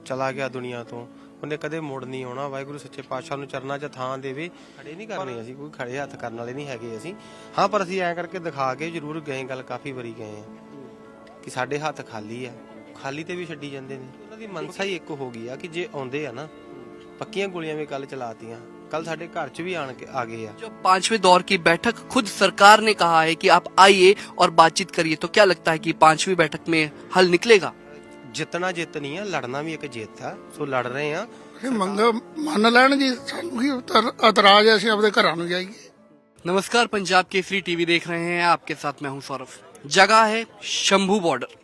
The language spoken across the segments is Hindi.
चला गया दुनिया तो ਉਹਨੇ ਕਦੇ ਮੁੜ ਨਹੀਂ ਆਉਣਾ। ਵਾਹਿਗੁਰੂ ਸੱਚੇ ਪਾਤਸ਼ਾਹ ਨੂੰ ਚਰਨਾਂ 'ਚ ਥਾਂ ਦੇਵੇ। ਖੜੇ ਨਹੀਂ ਕਰਨੇ ਅਸੀਂ, ਕੋਈ ਖੜੇ ਹੱਥ ਕਰਨ ਵਾਲੇ ਨਹੀਂ ਹੈਗੇ ਅਸੀਂ। ਹਾਂ, ਪਰ ਅਸੀਂ ਐਂ ਕਰਕੇ ਦਿਖਾ ਕੇ ਜ਼ਰੂਰ ਗਏ, ਗੱਲ ਕਾਫੀ ਵਾਰੀ ਗਏ ਆ ਕਿ ਸਾਡੇ ਹੱਥ ਖਾਲੀ ਆ। ਖਾਲੀ ਤੇ ਵੀ ਛੱਡੀ ਜਾਂਦੇ ਨੇ। ਉਹਨਾਂ ਦੀ ਮਨਸਾ ਹੀ ਇੱਕ ਹੋ ਗਈ ਆ ਕਿ ਜੇ ਆਉਂਦੇ ਆ ਨਾ, पक्कियां गोलियां भी कल चलातियां, कल साडे घर च भी आ गए। जो 5वें दौर की बैठक खुद सरकार ने कहा है कि आप आइए और बातचीत करिए, तो क्या लगता है कि 5वीं बैठक में हल निकलेगा? जितना जित नहीं है, लड़ना भी एक जित है। सो लड़ रहे हैं। मंगा मन लैन जी, सानू की एतराज है, असं अपने घर जाइए। नमस्कार, पंजाब केसरी टीवी देख रहे हैं, आपके साथ मैं हूं सौरभ। जगह है शंभू बॉर्डर।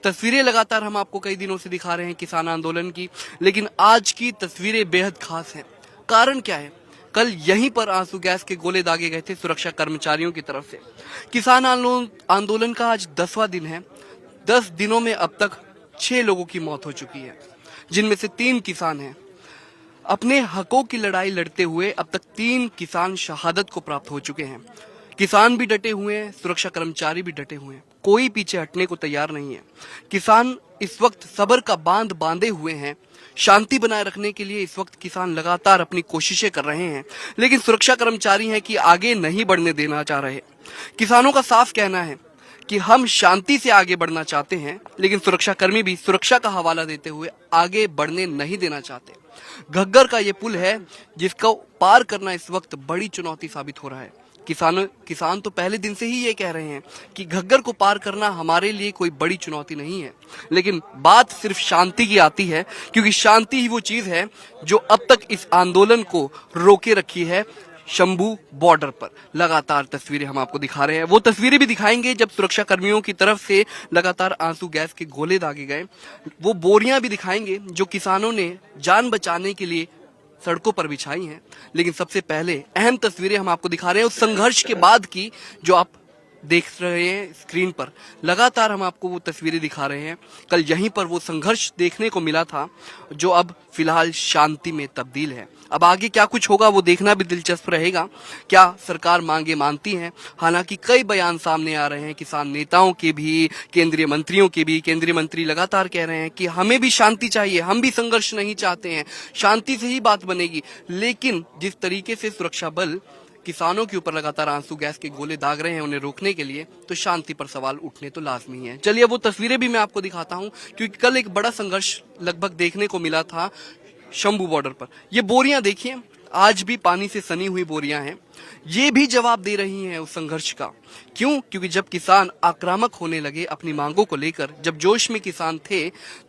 तस्वीरें लगातार हम आपको कई दिनों से दिखा रहे हैं किसान आंदोलन की, लेकिन आज की तस्वीरें बेहद खास हैं। कारण क्या है? कल यहीं पर आंसू गैस के गोले दागे गए थे सुरक्षा कर्मचारियों की तरफ से। किसान आंदोलन का आज 10वां दिन है। 10 दिनों में अब तक 6 लोगों की मौत हो चुकी है, जिनमें से 3 किसान हैं। अपने हकों की लड़ाई लड़ते हुए अब तक 3 किसान शहादत को प्राप्त हो चुके हैं। किसान भी डटे हुए हैं, सुरक्षा कर्मचारी भी डटे हुए हैं, कोई पीछे हटने को तैयार नहीं है। किसान इस वक्त सब्र का बांध बांधे हुए हैं। शांति बनाए रखने के लिए इस वक्त किसान लगातार अपनी कोशिशें कर रहे हैं, लेकिन सुरक्षा कर्मचारी हैं कि आगे नहीं बढ़ने देना चाह रहे। किसानों का साफ कहना है कि हम शांति से आगे बढ़ना चाहते हैं, लेकिन सुरक्षा कर्मी भी सुरक्षा का हवाला देते हुए आगे बढ़ने नहीं देना चाहते। घग्गर का ये पुल है जिसको पार करना इस वक्त बड़ी चुनौती साबित हो रहा है। किसान तो पहले दिन से ही ये कह रहे हैं कि घग्गर को पार करना हमारे लिए कोई बड़ी चुनौती नहीं है, लेकिन बात सिर्फ शांति की आती है, क्योंकि शांति ही वो चीज है जो अब तक इस आंदोलन को रोके रखी है। शंभू बॉर्डर पर लगातार तस्वीरें हम आपको दिखा रहे हैं, वो तस्वीरें भी दिखाएंगे जब सुरक्षा कर्मियों की तरफ से लगातार आंसू गैस के गोले दागे गए। वो बोरियां भी दिखाएंगे जो किसानों ने जान बचाने के लिए सड़कों पर बिछाई हैं। लेकिन सबसे पहले अहम तस्वीरें हम आपको दिखा रहे हैं उस संघर्ष के बाद की, जो आप देख रहे हैं स्क्रीन पर। लगातार हम आपको वो तस्वीरें दिखा रहे हैं। कल यहीं पर वो संघर्ष देखने को मिला था, जो अब फिलहाल शांति में तब्दील है। अब आगे क्या कुछ होगा वो देखना भी दिलचस्प रहेगा। क्या सरकार मांगे मानती है? हालांकि कई बयान सामने आ रहे हैं किसान नेताओं के भी, केंद्रीय मंत्रियों के भी। केंद्रीय मंत्री लगातार कह रहे हैं कि हमें भी शांति चाहिए, हम भी संघर्ष नहीं चाहते हैं, शांति से ही बात बनेगी। लेकिन जिस तरीके से सुरक्षा बल किसानों के ऊपर लगातार आंसू गैस के गोले दाग रहे हैं उन्हें रोकने के लिए, तो शांति पर सवाल उठने तो लाजमी है। चलिए वो तस्वीरें भी मैं आपको दिखाता हूं, क्योंकि कल एक बड़ा संघर्ष लगभग देखने को मिला था शंभू बॉर्डर पर। ये बोरियां देखिए, आज भी पानी से सनी हुई बोरियां हैं। ये भी जवाब दे रही हैं उस संघर्ष का। क्यों? क्योंकि जब किसान आक्रामक होने लगे अपनी मांगों को लेकर, जब जोश में किसान थे,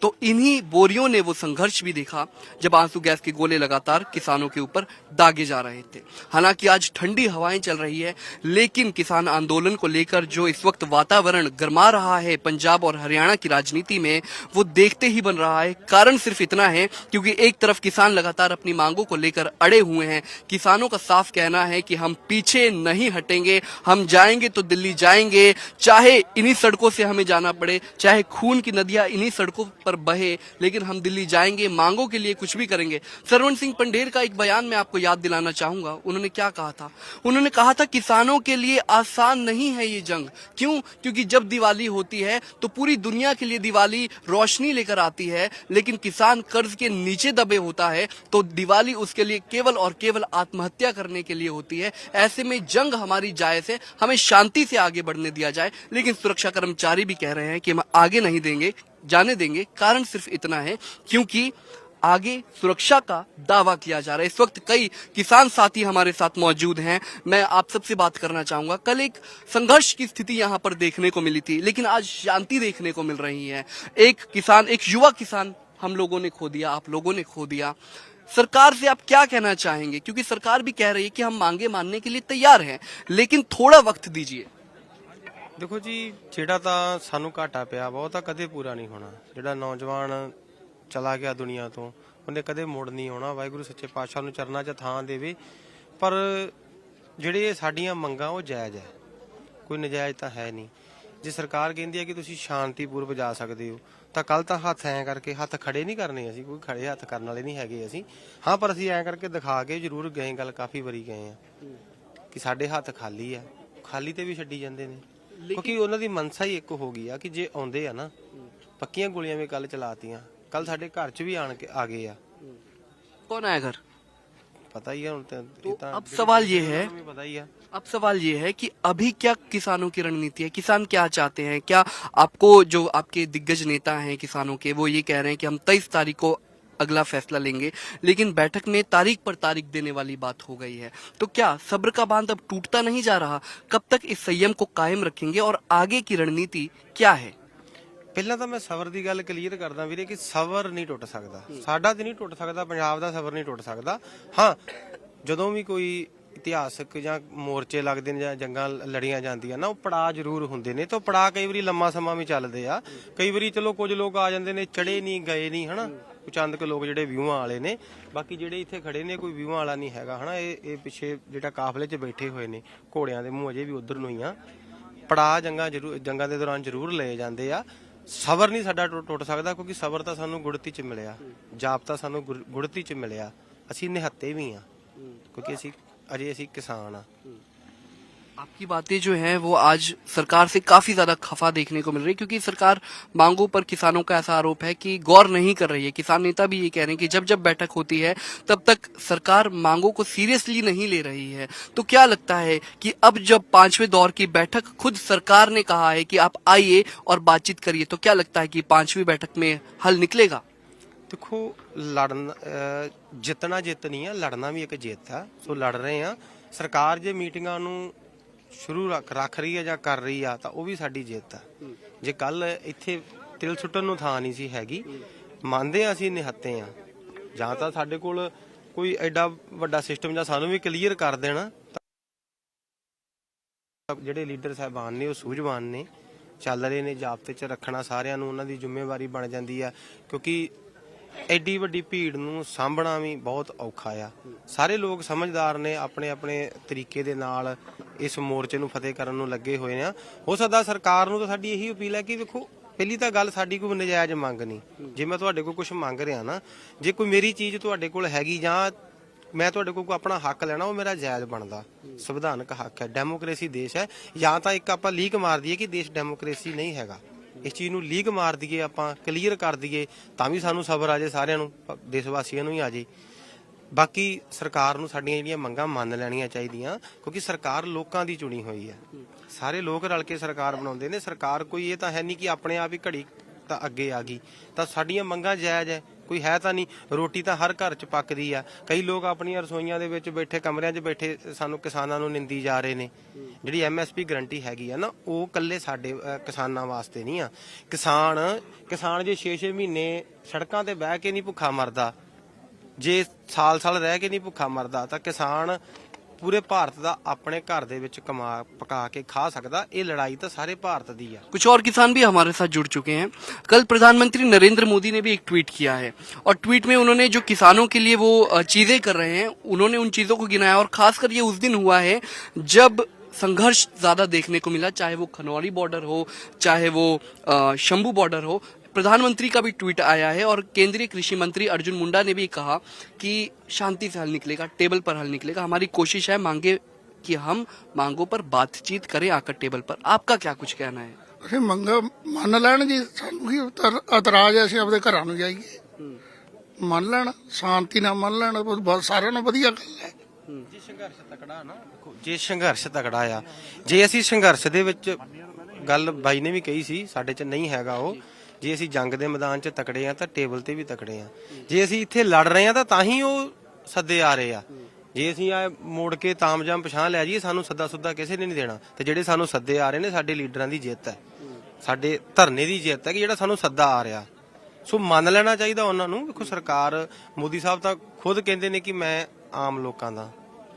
तो इन्हीं बोरियों ने वो संघर्ष भी देखा जब आंसू गैस के गोले लगातार किसानों के ऊपर दागे जा रहे थे। हालांकि आज ठंडी हवाएं चल रही है, लेकिन किसान आंदोलन को लेकर जो इस वक्त वातावरण गर्मा रहा है पंजाब और हरियाणा की राजनीति में, वो देखते ही बन रहा है। कारण सिर्फ इतना है क्योंकि एक तरफ किसान लगातार अपनी मांगों को लेकर अड़े हुए हैं। किसानों का साफ कहना है कि हम पीछे नहीं हटेंगे, हम जाएंगे तो दिल्ली जाएंगे, चाहे इन्हीं सड़कों से हमें जाना पड़े, चाहे खून की नदियां इन्हीं सड़कों पर बहे, लेकिन हम दिल्ली जाएंगे, मांगों के लिए कुछ भी करेंगे। सरवण सिंह पंढेर का एक बयान मैं आपको याद दिलाना चाहूंगा। उन्होंने क्या कहा था? उन्होंने कहा था किसानों के लिए आसान नहीं है ये जंग। क्यों? क्योंकि जब दिवाली होती है तो पूरी दुनिया के लिए दिवाली रोशनी लेकर आती है, लेकिन किसान कर्ज के नीचे दबे होता है तो दिवाली उसके लिए केवल और केवल आत्महत्या करने के लिए होती है। ऐसे में जंग हमारी जायज है, हमें शांति से आगे बढ़ने दिया जाए। लेकिन सुरक्षा कर्मचारी भी कह रहे हैं कि हम आगे नहीं देंगे, जाने देंगे। कारण सिर्फ इतना है क्योंकि आगे सुरक्षा का दावा किया जा रहा है। इस वक्त कई किसान साथी हमारे साथ मौजूद हैं। मैं आप सबसे बात करना चाहूंगा। कल एक संघर्ष की स्थिति यहाँ पर देखने को मिली थी, लेकिन आज शांति देखने को मिल रही है। एक किसान, एक युवा किसान हम लोगों ने खो दिया, आप लोगों ने खो दिया। सरकार से आप क्या कहना चाहेंगे? क्योंकि सरकार भी कह रही है कि हम मांगे मानने के लिए तैयार हैं, लेकिन थोड़ा वक्त दीजिए। देखो जी, ਜਿਹੜਾ ਤਾਂ ਸਾਨੂੰ ਘਾਟਾ ਪਿਆ ਬਹੁਤਾ ਕਦੇ ਪੂਰਾ ਨਹੀਂ ਹੋਣਾ। ਜਿਹੜਾ ਨੌਜਵਾਨ ਚਲਾ ਗਿਆ ਦੁਨੀਆ ਤੋਂ ਉਹਨੇ ਕਦੇ ਮੁੜ ਨਹੀਂ ਆਉਣਾ। ਵਾਹਿਗੁਰੂ ਸੱਚੇ ਪਾਤਸ਼ਾਹ ਨੂੰ ਚਰਨਾਂ 'ਚ ਥਾਂ ਦੇਵੇ। ਪਰ ਜਿਹੜੇ ਸਾਡੀਆਂ ਮੰਗਾਂ ਉਹ ਜਾਇਜ਼ ਹੈ, ਕੋਈ ਨਜਾਇਜ਼ ਤਾਂ ਹੈ ਨਹੀਂ। ਜੇ ਸਰਕਾਰ ਕਹਿੰਦੀ ਹੈ ਕਿ ਤੁਸੀਂ ਸ਼ਾਂਤੀਪੂਰਵਕ ਜਾ ਸਕਦੇ ਹੋ, ਤਾਂ ਕੱਲ ਤਾਂ ਹੱਥ ਐਂ ਕਰਕੇ ਹੱਥ ਖੜੇ ਨਹੀਂ ਕਰਨੇ ਅਸੀਂ, ਕੋਈ ਖੜੇ ਹੱਥ ਕਰਨ ਵਾਲੇ ਨਹੀਂ ਹੈਗੇ ਅਸੀਂ। ਹਾਂ, ਪਰ ਅਸੀਂ ਐਂ ਕਰਕੇ ਦਿਖਾ ਕੇ ਜ਼ਰੂਰ ਗਏ, ਗੱਲ ਕਾਫੀ ਵਾਰੀ ਗਏ ਆ ਕਿ ਸਾਡੇ ਹੱਥ ਖਾਲੀ ਆ। ਖਾਲੀ ਤੇ ਵੀ ਛੱਡੀ ਜਾਂਦੇ ਨੇ, ਕਿਉਂਕਿ ਉਹਨਾਂ ਦੀ ਮਨਸਾ ਹੀ ਇੱਕ ਹੋ ਗਈ ਆ ਕਿ ਜੇ ਆਉਂਦੇ ਆ ਨਾ, ਪੱਕੀਆਂ ਗੋਲੀਆਂ ਵੀ ਕੱਲ ਚਲਾਤੀਆਂ, ਕੱਲ ਸਾਡੇ ਘਰ 'ਚ ਵੀ ਆਣ ਕੇ ਆ ਗਏ ਆ। कौन आया घर? ਪਤਾ ਹੀ ਆ ਹੁਣ ਤਾਂ तो ਇਹ ਤਾਂ अब सवाल ये है, ਵੀ ਪਤਾ ਹੀ ਆ। अब सवाल ये है कि अभी क्या किसानों की रणनीति है, किसान क्या चाहते हैं? क्या आपको जो आपके दिग्गज नेता हैं किसानों के, वो ये कह रहे हैं कि हम 23 तारीख को अगला फैसला लेंगे, लेकिन बैठक में तारीख पर तारीख देने वाली बात हो गई है। तो क्या सब्र का बांध अब टूटता नहीं जा रहा? कब तक इस संयम को कायम रखेंगे और आगे की रणनीति क्या है? ਪਹਿਲਾਂ ਤਾਂ ਮੈਂ ਸਬਰ ਦੀ ਗੱਲ ਕਲੀਅਰ ਕਰਦਾ ਵੀਰੇ ਕਿ ਸਬਰ ਨਹੀਂ ਟੁੱਟ ਸਕਦਾ, ਸਾਡਾ ਤੇ ਨਹੀਂ ਟੁੱਟ ਸਕਦਾ, ਪੰਜਾਬ ਦਾ ਸਬਰ ਨਹੀਂ ਟੁੱਟ ਸਕਦਾ। ਹਾਂ, ਜਦੋਂ ਵੀ ਕੋਈ ਇਤਿਹਾਸਕ ਜਾਂ ਮੋਰਚੇ ਲੱਗਦੇ ਨੇ ਜਾਂ ਜੰਗਾਂ ਲੜੀਆਂ ਜਾਂਦੀਆਂ ਨਾ, ਉਹ ਪੜਾਅ ਜ਼ਰੂਰ ਹੁੰਦੇ ਨੇ। ਤਾਂ ਪੜਾਅ ਕਈ ਵਾਰੀ ਲੰਮਾ ਸਮਾਂ ਵੀ ਚੱਲਦੇ ਆ, ਕਈ ਵਾਰੀ ਚਲੋ ਕੁਝ ਲੋਕ ਆ ਜਾਂਦੇ ਨੇ ਚੜੇ ਨਹੀਂ ਗਏ ਨਹੀਂ ਹਨਾ, ਚੰਦ ਕੁ ਲੋਕ ਜਿਹੜੇ ਵਿਊਆਂ ਵਾਲੇ ਨੇ, ਬਾਕੀ ਜਿਹੜੇ ਇੱਥੇ ਖੜੇ ਨੇ ਕੋਈ ਵਿਊਆਂ ਵਾਲਾ ਨਹੀਂ ਹੈਗਾ ਹਨਾ। ਇਹ ਪਿੱਛੇ ਜਿਹੜਾ ਕਾਫਲੇ 'ਚ ਬੈਠੇ ਹੋਏ ਨੇ, ਘੋੜਿਆਂ ਦੇ ਮੂੰਹ ਅਜੇ ਵੀ ਉਧਰ ਨੂੰ ਹੀ ਆ। ਪੜਾਅ ਜੰਗਾਂ ਦੇ ਦੌਰਾਨ ਜ਼ਰੂਰ ਲਏ ਜਾਂਦੇ ਆ। ਸਬਰ ਨਹੀਂ ਸਾਡਾ ਟੁੱਟ ਸਕਦਾ, ਕਿਉਂਕਿ ਸਬਰ ਤਾਂ ਸਾਨੂੰ ਗੁੜਤੀ 'ਚ ਮਿਲਿਆ, ਜਾਪ ਤਾਂ ਸਾਨੂੰ ਗੁੜਤੀ 'ਚ ਮਿਲਿਆ। ਅਸੀਂ ਨਿਹੱਤੇ ਵੀ ਆ, ਕਿਉਂਕਿ ਅਸੀਂ ਕਿਸਾਨ ਆ। आपकी बातें जो हैं वो आज सरकार से काफी ज्यादा खफा देखने को मिल रही है, क्योंकि सरकार मांगों पर किसानों का ऐसा आरोप है कि गौर नहीं कर रही है। किसान नेता भी ये कह रहे हैं कि जब जब बैठक होती है तब तक सरकार मांगों को सीरियसली नहीं ले रही है। तो क्या लगता है कि अब जब 5वें दौर की बैठक खुद सरकार ने कहा है कि आप आइए और बातचीत करिए, तो क्या लगता है कि 5वीं बैठक में हल निकलेगा? ਦੇਖੋ ਜਿੱਤਣਾ ਜਿੱਤ ਨਹੀਂ ਆ, ਲੜਨਾ ਵੀ ਇੱਕ ਜਿੱਤ ਆ। ਸੋ ਲੜ ਰਹੇ ਆ। ਸਰਕਾਰ ਜੇ ਮੀਟਿੰਗਾਂ ਨੂੰ ਸ਼ੁਰੂ ਰੱਖ ਰਹੀ ਹੈ ਜਾਂ ਕਰ ਰਹੀ ਆ ਤਾਂ ਉਹ ਵੀ ਸਾਡੀ ਜਿੱਤ ਆ। ਜੇ ਕੱਲ ਇੱਥੇ ਤਿਲ ਸੁੱਟਣ ਨੂੰ ਥਾਂ ਨਹੀਂ ਸੀ ਹੈਗੀ, ਮੰਨਦੇ ਆ ਅਸੀਂ ਨਿਹੱਤੇ ਆ, ਜਾਂ ਤਾਂ ਸਾਡੇ ਕੋਲ ਕੋਈ ਐਡਾ ਵੱਡਾ ਸਿਸਟਮ ਜਾਂ ਸਾਨੂੰ ਵੀ ਕਲੀਅਰ ਕਰ ਦੇਣਾ। ਜਿਹੜੇ ਲੀਡਰ ਸਾਹਿਬਾਨ ਨੇ ਉਹ ਸੂਝਵਾਨ ਨੇ, ਚੱਲ ਰਹੇ ਨੇ, ਜਾਬਤੇ 'ਚ ਰੱਖਣਾ ਸਾਰਿਆਂ ਨੂੰ ਉਹਨਾਂ ਦੀ ਜ਼ਿੰਮੇਵਾਰੀ ਬਣ ਜਾਂਦੀ ਆ, ਕਿਉਂਕਿ ਐਡੀ ਵੱਡੀ ਭੀੜ ਨੂੰ ਸਾਂਭਣਾ ਵੀ ਬਹੁਤ ਔਖਾ ਆ। ਸਾਰੇ ਲੋਕ ਸਮਝਦਾਰ ਨੇ, ਆਪਣੇ ਆਪਣੇ ਤਰੀਕੇ ਦੇ ਨਾਲ ਇਸ ਮੋਰਚੇ ਨੂੰ ਫਤਿਹ ਕਰਨ ਨੂੰ ਲੱਗੇ ਹੋਏ ਆ। ਹੋ ਸਕਦਾ ਸਰਕਾਰ ਨੂੰ ਤਾਂ ਸਾਡੀ ਇਹੀ ਅਪੀਲ ਹੈ ਕਿ ਵੇਖੋ, ਪਹਿਲੀ ਤਾਂ ਗੱਲ ਸਾਡੀ ਕੋਈ ਨਜਾਇਜ਼ ਮੰਗ ਨਹੀਂ। ਜੇ ਮੈਂ ਤੁਹਾਡੇ ਕੋਲ ਕੁਝ ਮੰਗ ਰਿਹਾ ਨਾ, ਜੇ ਕੋਈ ਮੇਰੀ ਚੀਜ਼ ਤੁਹਾਡੇ ਕੋਲ ਹੈਗੀ ਜਾਂ ਮੈਂ ਤੁਹਾਡੇ ਕੋਲ ਆਪਣਾ ਹੱਕ ਲੈਣਾ, ਉਹ ਮੇਰਾ ਜਾਇਜ਼ ਬਣਦਾ, ਸੰਵਿਧਾਨਕ ਹੱਕ ਹੈ, ਡੈਮੋਕ੍ਰੇਸੀ ਦੇਸ਼ ਹੈ। ਜਾਂ ਤਾਂ ਇੱਕ ਆਪਾਂ ਲੀਕ ਮਾਰ ਦਈਏ ਕਿ ਦੇਸ਼ ਡੈਮੋਕ੍ਰੇਸੀ ਨਹੀਂ ਹੈਗਾ, ਇਸ ਚੀਜ਼ ਨੂੰ ਲੀਕ ਮਾਰ ਦਈਏ, ਆਪਾਂ ਕਲੀਅਰ ਕਰ ਦਈਏ, ਤਾਂ ਵੀ ਸਾਨੂੰ ਸਬਰ ਆ ਜਾਏ, ਸਾਰਿਆਂ ਨੂੰ, ਦੇਸ਼ ਵਾਸੀਆਂ ਨੂੰ ਹੀ ਆ ਜਾਏ। ਬਾਕੀ ਸਰਕਾਰ ਨੂੰ ਸਾਡੀਆਂ ਜਿਹੜੀਆਂ ਮੰਗਾਂ ਮੰਨ ਲੈਣੀਆਂ ਚਾਹੀਦੀਆਂ, ਕਿਉਂਕਿ ਸਰਕਾਰ ਲੋਕਾਂ ਦੀ ਚੁਣੀ ਹੋਈ ਹੈ। ਸਾਰੇ ਲੋਕ ਰਲ ਕੇ ਸਰਕਾਰ ਬਣਾਉਂਦੇ ਨੇ। ਸਰਕਾਰ ਕੋਈ ਇਹ ਤਾਂ ਹੈ ਨਹੀਂ ਕਿ ਆਪਣੇ ਆਪ ਹੀ ਘੜੀ ਤਾਂ ਅੱਗੇ ਆ ਗਈ। ਤਾਂ ਸਾਡੀਆਂ ਮੰਗਾਂ ਜਾਇਜ਼ ਹੈ, ਕੋਈ ਹੈ ਤਾਂ ਨਹੀਂ। ਰੋਟੀ ਤਾਂ ਹਰ ਘਰ 'ਚ ਪੱਕਦੀ ਆ। ਕਈ ਲੋਕ ਆਪਣੀਆਂ ਰਸੋਈਆਂ ਦੇ ਵਿੱਚ ਬੈਠੇ, ਕਮਰਿਆਂ 'ਚ ਬੈਠੇ ਸਾਨੂੰ ਕਿਸਾਨਾਂ ਨੂੰ ਨਿੰਦੀ ਜਾ ਰਹੇ ਨੇ। ਜਿਹੜੀ MSP ਗਰੰਟੀ ਹੈਗੀ ਆ ਨਾ, ਉਹ ਕੱਲੇ ਸਾਡੇ ਕਿਸਾਨਾਂ ਵਾਸਤੇ ਨਹੀਂ ਆ। ਕਿਸਾਨ ਜੇ 6-6 ਮਹੀਨੇ ਸੜਕਾਂ ਤੇ ਬਹਿ ਕੇ ਨਹੀਂ ਭੁੱਖਾ ਮਰਦਾ, ਜੇ ਸਾਲ ਰਹਿ ਕੇ ਨਹੀਂ ਭੁੱਖਾ ਮਰਦਾ, ਤਾਂ ਕਿਸਾਨ ਪੂਰੇ ਭਾਰਤ ਦਾ ਆਪਣੇ ਘਰ ਦੇ ਵਿੱਚ ਪਕਾ ਕੇ ਖਾ ਸਕਦਾ। ਇਹ ਲੜਾਈ ਤਾਂ ਸਾਰੇ ਭਾਰਤ ਦੀ ਆ। कुछ और किसान भी हमारे साथ जुड़ चुके हैं। कल प्रधानमंत्री नरेंद्र मोदी ने भी एक ट्वीट किया है, और ट्वीट में उन्होंने जो किसानों के लिए वो चीजें कर रहे हैं, उन्होंने उन चीजों को गिनाया, और खासकर ये उस दिन हुआ है जब संघर्ष ज्यादा देखने को मिला, चाहे वो खनौरी बॉर्डर हो, चाहे वो शंभू बॉर्डर हो। प्रधानमंत्री का भी ट्वीट आया है, और केंद्रीय कृषि मंत्री अर्जुन मुंडा ने भी कहा कि शांति से हल निकलेगा, टेबल पर हल निकलेगा। हमारी कोशिश है मांगे कि हम मांगों पर बातचीत करें आकर टेबल पर। आपका क्या कुछ कहना है? ਅਸੀਂ ਮੰਗਾਂ ਮੰਨ ਲੈਣ ਜੀ, ਸਾਨੂੰ ਕੀ ਇਤਰਾਜ਼ ਹੈ, ਅਸੀਂ ਆਪਣੇ ਘਰਾਂ ਨੂੰ ਜਾਈਏ। ਮੰਨ ਲੈਣ, ਸ਼ਾਂਤੀ ਨਾਲ ਮੰਨ ਲੈਣ, ਬਹੁਤ ਸਾਰਿਆਂ ਨੂੰ ਵਧੀਆ ਗੱਲ ਹੈ। ਜੇ ਸੰਘਰਸ਼ ਤਕੜਾ ਨਾ, ਦੇਖੋ ਜੇ ਸੰਘਰਸ਼ ਤਕੜਾ ਆ, ਜੇ ਅਸੀਂ ਸੰਘਰਸ਼ ਦੇ ਵਿੱਚ, ਗੱਲ ਬਾਈ ਨੇ ਵੀ ਕਹੀ ਸੀ, ਸਾਡੇ 'ਚ ਨਹੀਂ ਹੈਗਾ ਉਹ, ਜੇ ਅਸੀਂ ਜੰਗ ਦੇ ਮੈਦਾਨ 'ਚ ਤਕੜੇ ਆ ਤਾਂ ਟੇਬਲ ਤੇ ਵੀ ਤਕੜੇ ਆ। ਜੇ ਅਸੀਂ ਇੱਥੇ ਲੜ ਰਹੇ ਆ ਤਾਂ ਹੀ ਉਹ ਸੱਦੇ ਆ ਰਹੇ ਆ। ਜੇ ਅਸੀਂ ਆ ਮੋੜ ਕੇ ਤਾਮਜਾਮ ਪਛਾਣ ਲਿਆ ਜੀ, ਸਾਨੂੰ ਸੱਦਾ ਸੁੱਦਾ ਕਿਸੇ ਨੇ ਨਹੀਂ ਦੇਣਾ। ਤੇ ਜਿਹੜੇ ਸਾਨੂੰ ਸੱਦੇ ਆ ਰਹੇ ਨੇ, ਸਾਡੇ ਲੀਡਰਾਂ ਦੀ ਜਿੱਤ ਹੈ, ਸਾਡੇ ਧਰਨੇ ਦੀ ਜਿੱਤ ਹੈ ਕਿ ਜਿਹੜਾ ਸਾਨੂੰ ਸੱਦਾ ਆ ਰਿਹਾ। ਸੋ ਮੰਨ ਲੈਣਾ ਚਾਹੀਦਾ ਉਹਨਾਂ ਨੂੰ। ਦੇਖੋ ਸਰਕਾਰ, ਮੋਦੀ ਸਾਹਿਬ ਤਾਂ ਖੁਦ ਕਹਿੰਦੇ ਨੇ ਕਿ ਮੈਂ ਆਮ ਲੋਕਾਂ ਦਾ।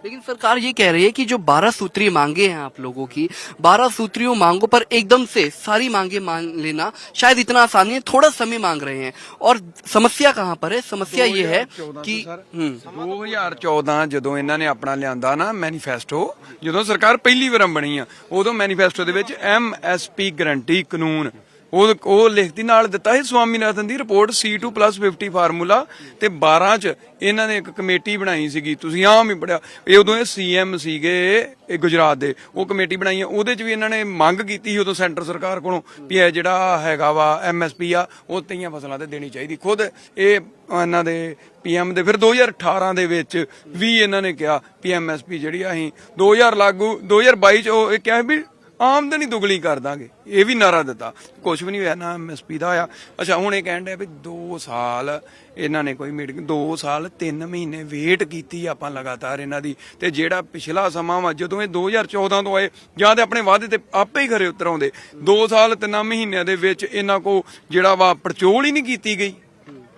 लेकिन सरकार ये कह रही है कि जो 12 सूत्रीय मांगे हैं आप लोगों की, 12 सूत्रीय मांगों पर एकदम से सारी मांगे मान लेना शायद इतना आसान नहीं है, थोड़ा समय मांग रहे हैं। और समस्या कहाँ पर है? समस्या ये है कि 2014 ਜਦੋਂ ਇਹਨਾਂ ਨੇ ਆਪਣਾ ਲਿਆਂਦਾ ਨਾ ਮੈਨੀਫੈਸਟੋ, ਜਦੋਂ ਸਰਕਾਰ ਪਹਿਲੀ ਵਾਰ ਬਣੀ ਆ, ਉਦੋਂ ਮੈਨੀਫੈਸਟੋ ਦੇ ਵਿੱਚ MSP ਗਰੰਟੀ ਕਾਨੂੰਨ ਉਹ ਲਿਖਤੀ ਨਾਲ ਦਿੱਤਾ ਸੀ ਸਵਾਮੀਨਾਥਨ ਦੀ ਰਿਪੋਰਟ C2+50 ਫਾਰਮੂਲਾ ਤੇ 12 ਚ ਇਹਨਾਂ ਨੇ ਇੱਕ ਕਮੇਟੀ ਬਣਾਈ ਸੀਗੀ, ਤੁਸੀਂ ਆਮ ਹੀ ਪੜਿਆ, ਇਹ ਉਦੋਂ ਇਹ CM ਸੀਗੇ ਇਹ ਗੁਜਰਾਤ ਦੇ, ਉਹ ਕਮੇਟੀ ਬਣਾਈ ਹੈ, ਉਹਦੇ ਚ ਵੀ ਇਹਨਾਂ ਨੇ ਮੰਗ ਕੀਤੀ ਸੀ ਉਦੋਂ ਸੈਂਟਰ ਸਰਕਾਰ ਕੋਲੋਂ ਵੀ ਇਹ ਜਿਹੜਾ ਹੈਗਾ ਵਾ MSP ਆ ਉਹ ਤਈਆਂ ਫਸਲਾਂ ਤੇ ਦੇਣੀ ਚਾਹੀਦੀ। ਖੁਦ ਇਹ ਇਹਨਾਂ ਦੇ PM ਦੇ ਫਿਰ 2018 ਦੇ ਵਿੱਚ ਵੀ ਇਹਨਾਂ ਨੇ ਕਿਹਾ ਵੀ MSP ਜਿਹੜੀ ਆ ਅਸੀਂ 2000 ਲਾਗੂ 2022 ਚ ਉਹ ਇਹ ਕਿਹਾ ਵੀ ਆਮਦਨੀ ਦੁਗਣੀ ਕਰ ਦਾਂਗੇ, ਇਹ ਵੀ ਨਾਰਾ ਦਿੱਤਾ, ਕੁਝ ਵੀ ਨਹੀਂ ਹੋਇਆ, ਨਾ MSP ਦਾ ਹੋਇਆ। ਅੱਛਾ ਹੁਣ ਇਹ ਕਹਿਣ ਡਿਆ ਵੀ 2 ਸਾਲ ਇਹਨਾਂ ਨੇ ਕੋਈ ਮੀਟਿੰਗ 2 ਸਾਲ 3 ਮਹੀਨੇ ਵੇਟ ਕੀਤੀ ਆਪਾਂ ਲਗਾਤਾਰ ਇਹਨਾਂ ਦੀ, ਤੇ ਜਿਹੜਾ ਪਿਛਲਾ ਸਮਾਂ ਵਾ ਜਦੋਂ ਇਹ 2014 ਤੋਂ ਆਏ ਜਾਂ ਤੇ ਆਪਣੇ ਵਾਅਦੇ ਤੇ ਆਪੇ ਹੀ ਘਰੇ ਉਤਰ ਆਉਂਦੇ, 2 ਸਾਲ 3 ਮਹੀਨਿਆਂ ਦੇ ਵਿੱਚ ਇਹਨਾਂ ਕੋ ਜਿਹੜਾ ਵਾ ਪੜਚੋਲ ਹੀ ਨਹੀਂ ਕੀਤੀ ਗਈ।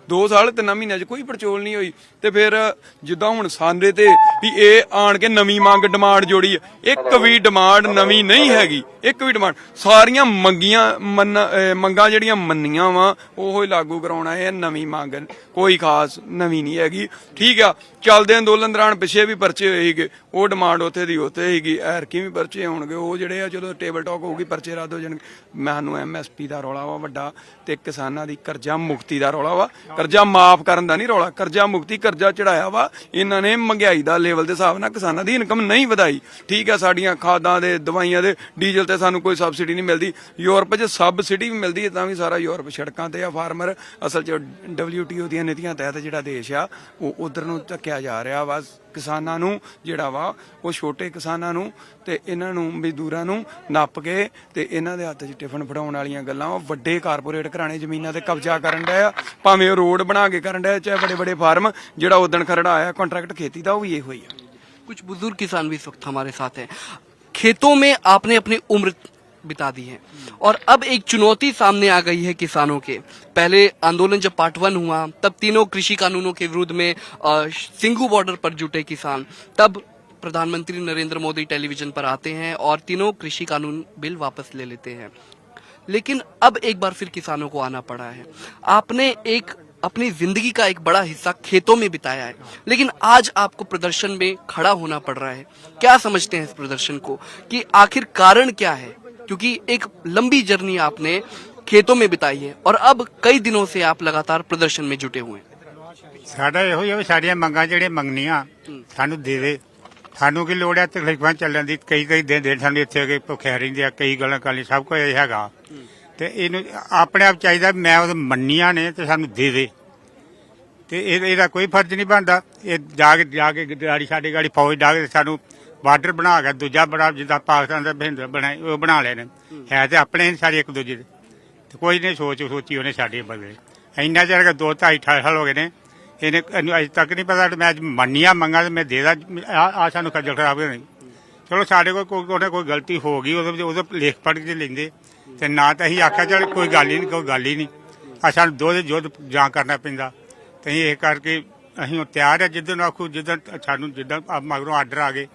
2 ਸਾਲ 3 ਮਹੀਨਿਆਂ 'ਚ ਕੋਈ ਪੜਚੋਲ ਨਹੀਂ ਹੋਈ, ਤੇ ਫਿਰ ਜਿੱਦਾਂ ਹੁਣ ਸਾਂਦੇ ਤੇ ਵੀ ਇਹ ਆਣ ਕੇ ਨਵੀਂ ਮੰਗ ਡਿਮਾਂਡ ਜੋੜੀ, ਇੱਕ ਵੀ ਡਿਮਾਂਡ ਨਵੀਂ ਨਹੀਂ ਹੈਗੀ, ਇੱਕ ਵੀ ਡਿਮਾਂਡ ਸਾਰੀਆਂ ਮੰਗਾਂ ਜਿਹੜੀਆਂ ਮੰਨੀਆਂ ਵਾ ਉਹ ਹੀ ਲਾਗੂ ਕਰਾਉਣਾ, ਇਹ ਨਵੀਂ ਮੰਗ ਕੋਈ ਖਾਸ ਨਵੀਂ ਨਹੀਂ ਹੈਗੀ। ਠੀਕ ਆ, ਚੱਲਦੇ ਅੰਦੋਲਨ ਦੌਰਾਨ ਪਿੱਛੇ ਵੀ ਪਰਚੇ ਹੋਏ ਸੀਗੇ, ਉਹ ਡਿਮਾਂਡ ਉੱਥੇ ਦੀ ਉੱਥੇ ਸੀਗੀ, ਐਰਕੀ ਵੀ ਪਰਚੇ ਹੋਣਗੇ, ਉਹ ਜਿਹੜੇ ਆ ਜਦੋਂ ਟੇਬਲ ਟਾਕ ਹੋਊਗੀ ਪਰਚੇ ਰੱਦ ਹੋ ਜਾਣਗੇ। ਮੈਨੂੰ MSP ਦਾ ਰੌਲਾ ਵਾ ਵੱਡਾ, ਤੇ ਕਿਸਾਨਾਂ ਦੀ ਕਰਜ਼ਾ ਮੁਕਤੀ ਦਾ ਰੌਲਾ ਵਾ, ਕਰਜ਼ਾ ਮਾਫ ਕਰਨ ਦਾ ਨਹੀਂ ਰੌਲਾ, ਕਰਜ਼ਾ ਮੁਕਤੀ, ਕਰਜ਼ਾ ਚੜਾਇਆ ਵਾ ਇਹਨਾਂ ਨੇ, ਮਹਿੰਗਾਈ ਦਾ ਲੈਵਲ ਦੇ ਹਿਸਾਬ ਨਾਲ ਕਿਸਾਨਾਂ ਦੀ ਇਨਕਮ ਨਹੀਂ ਵਧਾਈ। ਠੀਕ ਆ, ਸਾਡੀਆਂ ਖਾਦਾਂ ਦੇ ਦਵਾਈਆਂ ਦੇ ਡੀਜ਼ਲ ਤੇ ਸਾਨੂੰ ਕੋਈ ਸਬਸਿਡੀ ਨਹੀਂ ਮਿਲਦੀ, ਯੂਰਪ 'ਚ ਸਬਸਿਡੀ ਵੀ ਮਿਲਦੀ ਹੈ ਤਾਂ ਵੀ ਸਾਰਾ ਯੂਰਪ ਸੜਕਾਂ ਤੇ ਆ, ਫਾਰਮਰ ਅਸਲ 'ਚ WTO ਦੀਆਂ ਨੀਤੀਆਂ ਤਹਿਤ ਜਿਹੜਾ ਦੇਸ਼ ਆ ਉਹ ਉਧਰ ਨੂੰ ਧੱਕਿਆ ਜਾ ਰਿਹਾ ਵਾ। ਕਿਸਾਨਾਂ ਨੂੰ ਜਿਹੜਾ ਵਾ ਉਹ ਛੋਟੇ ਕਿਸਾਨਾਂ ਨੂੰ ਤੇ ਇਹਨਾਂ ਨੂੰ ਮਜ਼ਦੂਰਾਂ ਨੂੰ ਨੱਪ ਕੇ ਤੇ ਇਹਨਾਂ ਦੇ ਹੱਥ 'ਚ ਟਿਫਨ ਫੜਾਉਣ ਵਾਲੀਆਂ ਗੱਲਾਂ, ਉਹ ਵੱਡੇ ਕਾਰਪੋਰੇਟ ਘਰਾਣੇ ਜ਼ਮੀਨਾਂ ਤੇ ਕਬਜ਼ਾ ਕਰਨ ਡਿਆ, ਭਾਵੇਂ ਉਹ ਰੋਡ ਬਣਾ ਕੇ ਕਰਨ ਡਿਆ, ਚਾਹੇ ਬੜੇ ਬੜੇ ਫਾਰਮ, ਜਿਹੜਾ ਉਦਣ ਖਰੜਾ ਆਇਆ ਕੰਟਰੈਕਟ ਖੇਤੀ ਦਾ ਉਹ ਵੀ ਇਹੋ ਹੀ ਆ। कुछ बुजुर्ग किसान भी इस वक्त हमारे साथ हैं। खेतों में आपने अपनी उम्र बिता दी है और अब एक चुनौती सामने आ गई है किसानों के। पहले आंदोलन जब पार्ट 1 हुआ तब तीनों कृषि कानूनों के विरुद्ध में सिंघू बॉर्डर पर जुटे किसान, तब प्रधानमंत्री नरेंद्र मोदी टेलीविजन पर आते हैं और तीनों कृषि कानून बिल वापस ले लेते हैं। लेकिन अब एक बार फिर किसानों को आना पड़ा है। आपने एक अपनी जिंदगी का एक बड़ा हिस्सा खेतों में बिताया है, लेकिन आज आपको प्रदर्शन में खड़ा होना पड़ रहा है। क्या समझते हैं इस प्रदर्शन को कि आखिर कारण क्या है? क्योंकि एक लंबी जर्नी आपने खेतों में बिताई है और अब कई दिनों से आप लगातार प्रदर्शन में जुटे हुए हैं। ਸਾਡਾ ਇਹੋ ਹੀ ਆ ਵੀ ਸਾਡੀਆਂ ਮੰਗਾਂ ਜਿਹੜੀਆਂ ਮੰਗਣੀਆਂ ਸਾਨੂੰ ਦੇ ਦੇ, ਸਾਨੂੰ ਕੀ ਲੋੜ ਹੈ ਤਕਲੀਫਾਂ ਚੱਲਣ ਦੀ, ਕਈ ਦਿਨ ਸਾਨੂੰ ਇੱਥੇ ਅਗੇ ਭੁੱਖਿਆ ਰਹਿੰਦੇ ਆ, ਕਈ ਗੱਲਾਂ ਕਰ ਲਈ, ਸਭ ਕੁਝ ਹੈਗਾ, ਤੇ ਇਹਨੂੰ ਆਪਣੇ ਆਪ ਚਾਹੀਦਾ ਮੈਂ ਉਹ ਮੰਨੀਆਂ ਨੇ ਤੇ ਸਾਨੂੰ ਦੇ ਦੇ, ਤੇ ਇਹਦਾ ਕੋਈ ਫਰਜ਼ ਨਹੀਂ ਬਣਦਾ। ਇਹ ਜਾ ਕੇ ਗਾੜੀ ਸਾਡੀ ਗਾੜੀ ਫੌਜ ਡਾ ਕੇ ਸਾਨੂੰ ਬਾਰਡਰ ਬਣਾ ਕੇ ਦੂਜਾ ਬਣਾ, ਜਿੱਦਾਂ ਪਾਕਿਸਤਾਨ ਦਾ ਭਿੰਦਰ ਬਣਾਏ ਉਹ ਬਣਾ ਲਏ ਨੇ, ਹੈ ਤੇ ਆਪਣੇ ਸਾਰੇ ਇੱਕ ਦੂਜੇ ਦੇ, ਤੇ ਕੋਈ ਨਹੀਂ ਸੋਚੀ ਉਹਨੇ ਸਾਡੇ ਬਦਲੇ। ਇੰਨਾ ਚਿਰ 2-2.5 ਸਾਲ ਹੋ ਗਏ ਨੇ, ਇਹਨੂੰ ਅਜੇ ਤੱਕ ਨਹੀਂ ਪਤਾ ਮੈਂ ਮੰਨੀਆਂ ਮੰਗਾਂ ਤੇ ਮੈਂ ਦੇ ਦਾ, ਆ ਸਾਨੂੰ ਖੱਜਲ ਖਰਾਬ ਹੋਣੀ। ਚਲੋ ਸਾਡੇ ਕੋਲ ਕੋਈ ਗਲਤੀ ਹੋ ਗਈ, ਉਹਦੇ ਲੇਖ ਪੜ੍ਹ ਕੇ ਲੈਂਦੇ, ਤੇ ਨਾ ਤਾਂ ਅਸੀਂ ਆਖਿਆ ਚਲ ਕੋਈ ਗੱਲ ਹੀ ਨਹੀਂ, ਆ ਸਾਨੂੰ ਦੋ ਦੇ ਯੁੱਧ ਜਾਂ ਕਰਨਾ ਪੈਂਦਾ, ਤੇ ਅਸੀਂ ਇਹ ਕਰਕੇ ਅਸੀਂ ਤਿਆਰ ਆ, ਜਿੱਦਣ ਆਖੂ ਜਿੱਦਣ ਸਾਨੂੰ ਜਿੱਦਾਂ ਮਗਰੋਂ ਆਰਡਰ ਆ ਗਏ,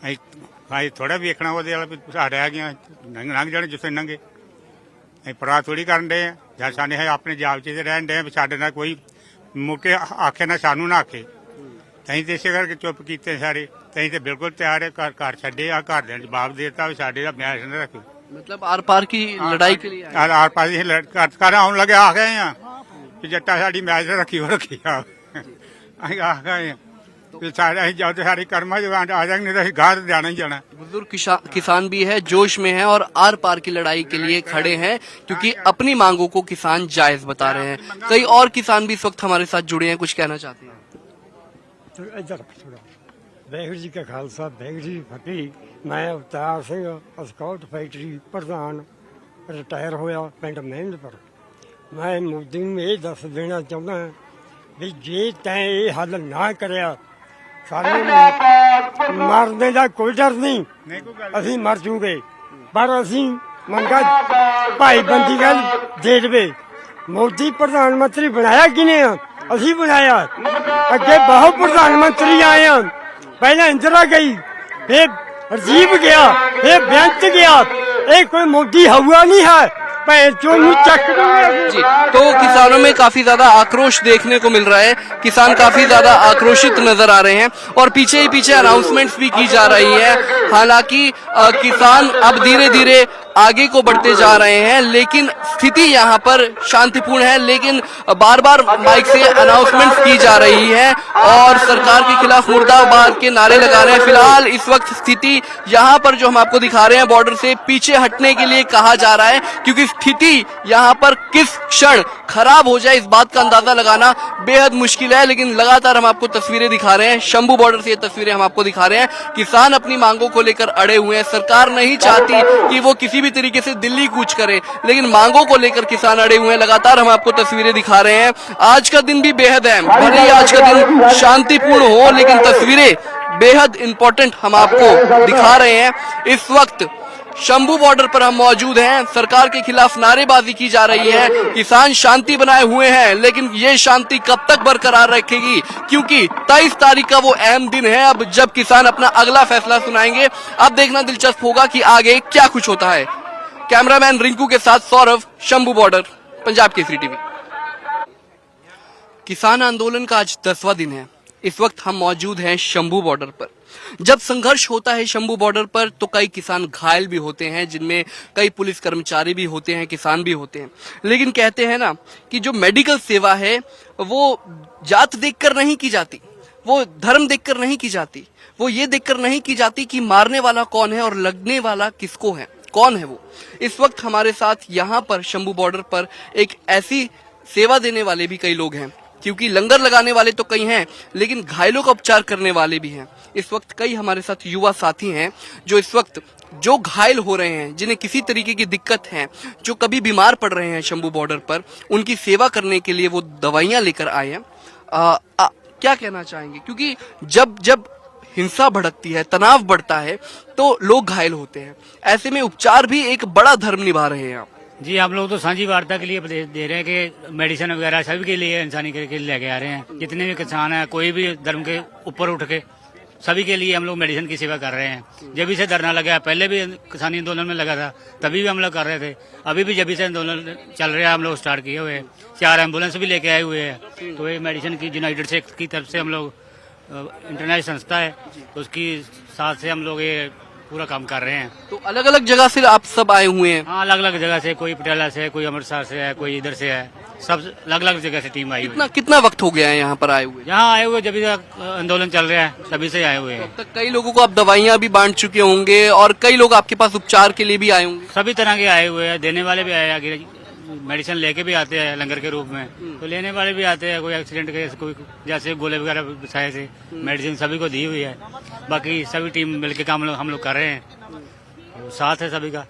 ਅਸੀਂ ਥੋੜਾ ਵੇਖਣਾ ਉਹਦੇ ਵਾਲਾ ਵੀ ਰਹਿ ਗਿਆ, ਲੰਘ ਜਾਣੇ ਜਿੱਥੇ ਲੰਘੇ, ਅਸੀਂ ਪਰਵਾਹ ਥੋੜੀ ਕਰਨ ਡਏ ਆ, ਜਾਂ ਸਾਡੇ ਆਪਣੇ ਜਾਬ 'ਚ ਰਹਿਣ ਡਏ ਵੀ ਸਾਡੇ ਨਾਲ ਕੋਈ ਮੁੱਕੇ ਆਖੇ ਨਾ ਸਾਨੂੰ ਨਾ ਆਖੇ, ਅਸੀਂ ਤੇ ਇਸੇ ਕਰਕੇ ਚੁੱਪ ਕੀਤੇ ਸਾਰੇ, ਤੇ ਅਸੀਂ ਤੇ ਬਿਲਕੁਲ ਤਿਆਰ ਹੈ, ਘਰ ਛੱਡੇ ਆ, ਘਰਦਿਆਂ ਨੇ ਜਵਾਬ ਦੇ ਦਿੱਤਾ ਵੀ ਸਾਡੇ ਦਾ ਮੈਚ ਨਾ ਰੱਖੋ। मतलब आर पार की लड़ाई के लिए ਆਰ ਪਾਰ ਦੀ ਘਰ ਆਉਣ ਲੱਗੇ ਆ ਗਏ ਆ ਵੀ ਜੱਟਾ ਸਾਡੀ ਮੈਚ ਰੱਖੀ ਆ, ਅਸੀਂ ਆ ਗਏ ਆ ਵੀ ਸਾਡੇ ਅਸੀਂ ਜਦ ਸਾਡੀ ਕਰਮਾਂ ਚ ਆ ਜਾਣਗੇ, ਨਹੀਂ ਤਾਂ ਅਸੀਂ ਗਾਹ ਜਾਣਾ ਹੀ ਜਾਣਾ। बुजुर्ग किसान भी है, जोश में है और आर पार की लड़ाई के लिए खड़े हैं, क्योंकि अपनी मांगों को किसान जायज बता रहे हैं। कई और किसान भी इस वक्त हमारे साथ जुड़े हैं, कुछ कहना चाहते हैं। ਵਾਹਿਗੁਰੂ ਜੀ ਕਾ ਖਾਲਸਾ, ਵਾਹਿਗੁਰੂ ਜੀ ਕੀ ਫਤਿਹ। ਮੈਂ ਅਵਤਾਰ ਸਿੰਘ ਅਸਕਾਊਟ ਫੈਕਟਰੀ ਪ੍ਰਧਾਨ ਰਿਟਾਇਰ ਹੋਇਆ ਪਿੰਡ ਮਹਿੰਦਪੁਰ। ਮੈਂ ਮੋਦੀ ਨੂੰ ਇਹ ਦੱਸ ਦੇਣਾ ਚਾਹੁੰਦਾ ਵੀ ਜੇ ਤੈਂ ਇਹ ਹੱਲ ਨਾ ਕਰਿਆ, ਸਾਨੂੰ ਮਰਨੇ ਦਾ ਕੋਈ ਡਰ ਨਹੀਂ, ਅਸੀਂ ਮਰ ਜੂਗੇ, ਪਰ ਅਸੀਂ ਮੰਗਾ ਭਾਈ ਬੰਦੀ ਗੱਲ ਦੇ ਦੇਵੇ। ਮੋਦੀ ਪ੍ਰਧਾਨ ਮੰਤਰੀ ਬਣਾਇਆ ਕਿਨੇ ਆ? ਅਸੀਂ ਬਣਾਇਆ। ਅੱਗੇ ਬਹੁਤ ਪ੍ਰਧਾਨ ਮੰਤਰੀ ਆਏ ਆ, ਪਹਿਲਾਂ ਇੰਦਰਾ गई, फिर राजीव गया, फिर बेंच गया, ये कोई मोदी हुआ नहीं है। जी, तो किसानों में काफी ज्यादा आक्रोश देखने को मिल रहा है, किसान काफी ज्यादा आक्रोशित नजर आ रहे हैं और पीछे ही पीछे अनाउंसमेंट्स भी की जा रही है। हालांकि किसान अब धीरे धीरे आगे को बढ़ते जा रहे हैं, लेकिन स्थिति यहाँ पर शांतिपूर्ण है। लेकिन बार बार माइक से अनाउंसमेंट की जा रही है और सरकार के खिलाफ मुर्दाबाद के नारे लगा रहे हैं। फिलहाल इस वक्त स्थिति यहाँ पर जो हम आपको दिखा रहे हैं, बॉर्डर से पीछे हटने के लिए कहा जा रहा है, क्योंकि स्थिति यहाँ पर किस क्षण खराब हो जाए इस बात का अंदाजा लगाना बेहद मुश्किल है। लेकिन लगातार हम आपको तस्वीरें दिखा रहे हैं, शंभू बॉर्डर से ये तस्वीरें हम आपको दिखा रहे हैं। किसान अपनी मांगों को लेकर अड़े हुए हैं। सरकार नहीं चाहती कि वो किसी भी तरीके से दिल्ली कूच करे, लेकिन मांगों को लेकर किसान अड़े हुए हैं। लगातार हम आपको तस्वीरें दिखा रहे हैं। आज का दिन भी बेहद है, भले ही आज का दिन शांतिपूर्ण हो, लेकिन तस्वीरें बेहद इंपॉर्टेंट हम आपको दिखा रहे हैं। इस वक्त शंभू बॉर्डर पर हम मौजूद हैं। सरकार के खिलाफ नारेबाजी की जा रही है, किसान शांति बनाए हुए हैं, लेकिन ये शांति कब तक बरकरार रखेगी, क्योंकि 23 तारीख का वो अहम दिन है अब जब किसान अपना अगला फैसला सुनाएंगे। अब देखना दिलचस्प होगा कि आगे क्या कुछ होता है। कैमरामैन रिंकू के साथ सौरभ, शंभू बॉर्डर, पंजाब केसरी टीवी। किसान आंदोलन का आज 10वां दिन है। इस वक्त हम मौजूद हैं शंभू बॉर्डर पर। जब संघर्ष होता है शंभू बॉर्डर पर तो कई किसान घायल भी होते हैं, जिनमें कई पुलिस कर्मचारी भी होते हैं, किसान भी होते हैं। लेकिन कहते हैं ना कि जो मेडिकल सेवा है वो जात देखकर नहीं की जाती, वो धर्म देखकर नहीं की जाती, वो ये देखकर नहीं की जाती कि मारने वाला कौन है और लगने वाला किसको है, कौन है वो। इस वक्त हमारे साथ यहाँ पर शंभू बॉर्डर पर एक ऐसी सेवा देने वाले भी कई लोग हैं, क्योंकि लंगर लगाने वाले तो कई हैं, लेकिन घायलों का उपचार करने वाले भी हैं। इस वक्त कई हमारे साथ युवा साथी हैं जो इस वक्त जो घायल हो रहे हैं, जिन्हें किसी तरीके की दिक्कत है, जो कभी बीमार पड़ रहे हैं शंभू बॉर्डर पर, उनकी सेवा करने के लिए वो दवाइयां लेकर आए हैं। क्या कहना चाहेंगे, क्योंकि जब जब हिंसा भड़कती है, तनाव बढ़ता है, तो लोग घायल होते हैं। ऐसे में उपचार भी एक बड़ा धर्म निभा रहे हैं आप। जी, हम लोग तो साझी वार्ता के लिए दे रहे हैं कि मेडिसिन वगैरह सभी के लिए इंसानी के लिए लेके आ रहे हैं। जितने भी किसान हैं, कोई भी धर्म के ऊपर उठ के सभी के लिए हम लोग मेडिसिन की सेवा कर रहे हैं। जब से धरना लगा, पहले भी किसानी आंदोलन में लगा था, तभी भी हम लोग कर रहे थे। अभी भी जब से आंदोलन चल रहा है, हम लोग स्टार्ट किए हुए हैं। 4 एम्बुलेंस भी लेके आए हुए हैं। तो ये मेडिसिन की यूनाइटेड से की तरफ से हम लोग इंटरनेशनल संस्था है, तो उसकी साथ से हम लोग ये पूरा काम कर रहे हैं। तो अलग अलग जगह से आप सब आए हुए हैं? हाँ, अलग अलग जगह से, कोई पटियाला से है, कोई अमृतसर से है, कोई इधर से है, सब अलग अलग जगह से टीम आई हुई है। कितना वक्त हो गया है यहाँ पर आए हुए? यहाँ आए हुए जब तक आंदोलन चल रहा है तभी से आए हुए हैं। तब तक कई लोगों को आप दवाइयाँ भी बांट चुके होंगे और कई लोग आपके पास उपचार के लिए भी आए होंगे। सभी तरह के आए हुए हैं, देने वाले भी आए हैं, मेडिसिन लेके भी आते हैं लंगर के रूप में, तो लेने वाले भी आते हैं। कोई एक्सीडेंट के, कोई जैसे गोले वगैरह बिछाए थे, मेडिसिन सभी को दी हुई है। बाकी सभी टीम मिलकर काम हम लोग कर रहे हैं, साथ है सभी का।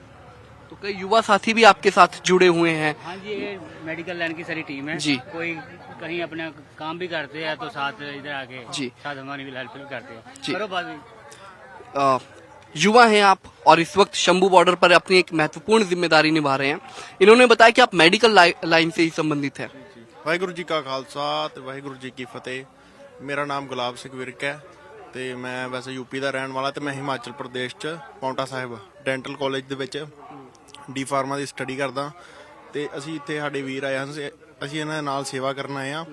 तो कई युवा साथी भी आपके साथ जुड़े हुए हैं? हाँ जी, ये मेडिकल लाइन की सारी टीम है जी। कोई कहीं अपना काम भी करते हैं तो साथ इधर आके जी साथ हमारी भी हेल्प भी करते हैं जी। करो बात भी। युवा हैं आप और इस वक्त शंभू बॉर्डर पर अपनी एक महत्वपूर्ण जिम्मेदारी निभा रहे हैं। इन्होंने बताया कि आप मेडिकल लाइन से ही संबंधित है। ਵਾਹਿਗੁਰੂ ਜੀ ਕਾ ਖਾਲਸਾ ਤੇ ਵਾਹਿਗੁਰੂ ਜੀ ਕੀ ਫਤਿਹ। ਮੇਰਾ ਨਾਮ ਗੁਲਾਬ ਸਿੰਘ ਵਿਰਕ ਹੈ ਤੇ ਮੈਂ ਵੈਸੇ ਯੂਪੀ ਦਾ ਰਹਿਣ ਵਾਲਾ ਤੇ ਮੈਂ ਹਿਮਾਚਲ ਪ੍ਰਦੇਸ਼ ਚ ਪੌਂਟਾ ਸਾਹਿਬ ਡੈਂਟਲ ਕਾਲਜ ਦੇ ਵਿੱਚ ਡੀ ਫਾਰਮਾ ਦੀ ਸਟੱਡੀ ਕਰਦਾ ਤੇ ਅਸੀਂ ਇੱਥੇ ਸਾਡੇ ਵੀਰ ਆਏ ਹਨ, ਅਸੀਂ ਇਹਨਾਂ ਦੇ ਨਾਲ ਸੇਵਾ ਕਰਨ ਆਏ ਆ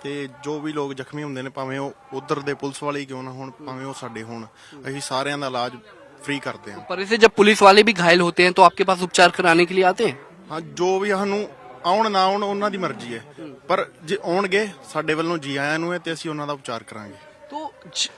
ਤੇ ਜੋ ਵੀ ਲੋਕ ਜ਼ਖਮੀ ਹੁੰਦੇ ਨੇ, ਭਾਵੇਂ ਉਹ ਉਧਰ ਦੇ ਪੁਲਿਸ ਵਾਲੇ ਕਿਉਂ ਨਾ ਹੋਣ, ਭਾਵੇਂ ਉਹ ਸਾਡੇ ਹੋਣ, ਅਸੀਂ ਸਾਰਿਆਂ ਦਾ ਇਲਾਜ फ्री करते हैं। पर इसे जब पुलिस वाले भी घायल होते हैं तो आपके पास उपचार कराने के लिए आते हैं? हाँ, जो भी ਸਾਨੂੰ ਆਉਣ ਨਾ ਆਉਣ ਉਹਨਾਂ ਦੀ ਮਰਜ਼ੀ ਹੈ, ਪਰ ਜੇ ਆਉਣਗੇ ਸਾਡੇ ਵੱਲੋਂ ਜੀ ਆਇਆਂ ਨੂੰ ਹੈ ਤੇ ਅਸੀਂ ਉਹਨਾਂ ਦਾ ਉਪਚਾਰ ਕਰਾਂਗੇ। तो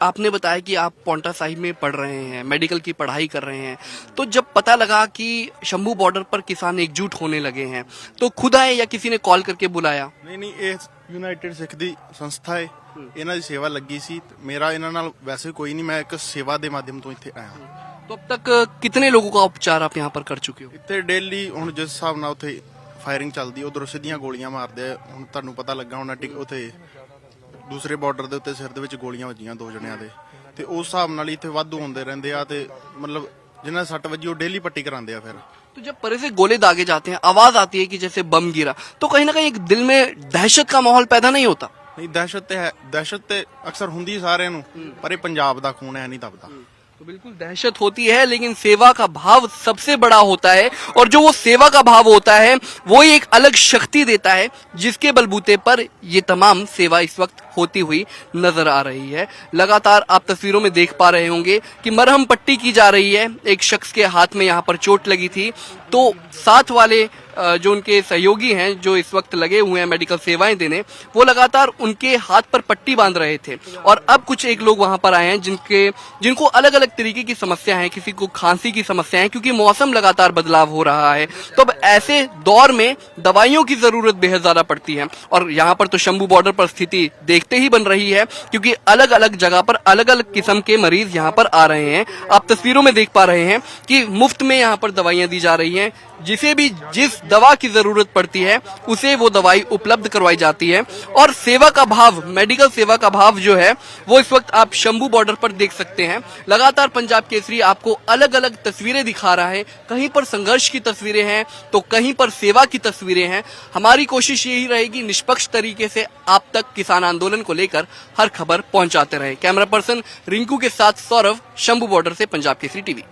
आपने बताया कि आप पौंटा साहिब में पढ़ रहे हैं, मेडिकल की पढ़ाई कर रहे हैं, तो जब पता लगा कि शंभू बॉर्डर पर किसान एकजुट होने लगे हैं तो खुद आए या किसी ने कॉल करके बुलाया? ਨਹੀਂ ਇਹ ਯੂਨਾਈਟਿਡ ਸਿੱਖ ਦੀ ਸੰਸਥਾ ਹੈ, ਇਹਨਾਂ ਦੀ ਸੇਵਾ ਲੱਗੀ ਸੀ। ਮੇਰਾ ਇਹਨਾਂ ਨਾਲ ਵੈਸੇ ਕੋਈ ਨਹੀਂ, ਮੈਂ ਇੱਕ ਸੇਵਾ ਦੇ ਮਾਧਿਅਮ ਤੋਂ ਇੱਥੇ ਆਇਆ। तो अब तक कितने लोगों का उपचार आप यहाँ पर कर चुके हो? ਇੱਥੇ ਡੇਲੀ ਹੁਣ ਜਿਸ ਹਿਸਾਬ ਨਾਲ ਉੱਥੇ ਫਾਇਰਿੰਗ ਚੱਲਦੀ, ਉਧਰੋਂ ਸਿੱਧੀਆਂ ਗੋਲੀਆਂ ਮਾਰਦੇ ਆ। ਹੁਣ ਤੁਹਾਨੂੰ ਪਤਾ ਲੱਗਾ ਹੋਣਾ ਉੱਥੇ ਦੂਸਰੇ ਬਾਰਡਰ ਦੇ ਉੱਤੇ ਸਿਰ ਦੇ ਵਿੱਚ ਗੋਲੀਆਂ ਵੱਜੀਆਂ 2 ਜਣਿਆਂ ਦੇ, ਤੇ ਉਸ ਹਿਸਾਬ ਨਾਲ ਇੱਥੇ ਵਾਧੂ ਹੁੰਦੇ ਰਹਿੰਦੇ ਆ ਤੇ ਮਤਲਬ ਜਿਨ੍ਹਾਂ ਦੇ 6 ਵਜੇ ਉਹ ਡੇਲੀ ਪੱਟੀ ਕਰਾਉਂਦੇ ਆ। ਫਿਰ तो जब परे से गोले दागे जाते हैं, आवाज आती है कि जैसे बम गिरा, तो कहीं ना कहीं एक दिल में दहशत का माहौल पैदा नहीं होता? ਨਹੀਂ, ਦਹਿਸ਼ਤ ਤੇ ਹੈ, ਦਹਿਸ਼ਤ ਤੇ ਅਕਸਰ ਹੁੰਦੀ ਸਾਰਿਆਂ ਨੂੰ, ਪਰ ਇਹ ਪੰਜਾਬ ਦਾ ਖੂਨ ਹੈ, ਨਹੀਂ ਦਬਦਾ। तो बिल्कुल दहशत होती है, लेकिन सेवा का भाव सबसे बड़ा होता है और जो वो सेवा का भाव होता है वो ही एक अलग शक्ति देता है जिसके बलबूते पर ये तमाम सेवा इस वक्त होती हुई नजर आ रही है। लगातार आप तस्वीरों में देख पा रहे होंगे कि मरहम पट्टी की जा रही है। एक शख्स के हाथ में यहाँ पर चोट लगी थी, तो साथ वाले जो उनके सहयोगी हैं जो इस वक्त लगे हुए हैं मेडिकल सेवाएं देने, वो लगातार उनके हाथ पर पट्टी बांध रहे थे। और अब कुछ एक लोग वहां पर आए हैं जिनको अलग अलग तरीके की समस्या है, किसी को खांसी की समस्या है, क्योंकि मौसम लगातार बदलाव हो रहा है। तो अब ऐसे दौर में दवाइयों की जरूरत बेहद ज्यादा पड़ती है। और यहाँ पर तो शंभू बॉर्डर पर स्थिति देखते ही बन रही है, क्योंकि अलग अलग जगह पर अलग अलग किस्म के मरीज यहाँ पर आ रहे हैं। आप तस्वीरों में देख पा रहे हैं कि मुफ्त में यहाँ पर दवाइयां दी जा रही हैं। जिसे भी जिस दवा की जरूरत पड़ती है उसे वो दवाई उपलब्ध करवाई जाती है। और सेवा का भाव, मेडिकल सेवा का भाव जो है वो इस वक्त आप शंभू बॉर्डर पर देख सकते हैं। लगातार पंजाब केसरी आपको अलग अलग तस्वीरें दिखा रहा है। कहीं पर संघर्ष की तस्वीरें हैं तो कहीं पर सेवा की तस्वीरें हैं। हमारी कोशिश यही रहेगी निष्पक्ष तरीके से आप तक किसान आंदोलन को लेकर हर खबर पहुंचाते रहे। कैमरा पर्सन रिंकू के साथ सौरभ, शंभू बॉर्डर से पंजाब केसरी टीवी।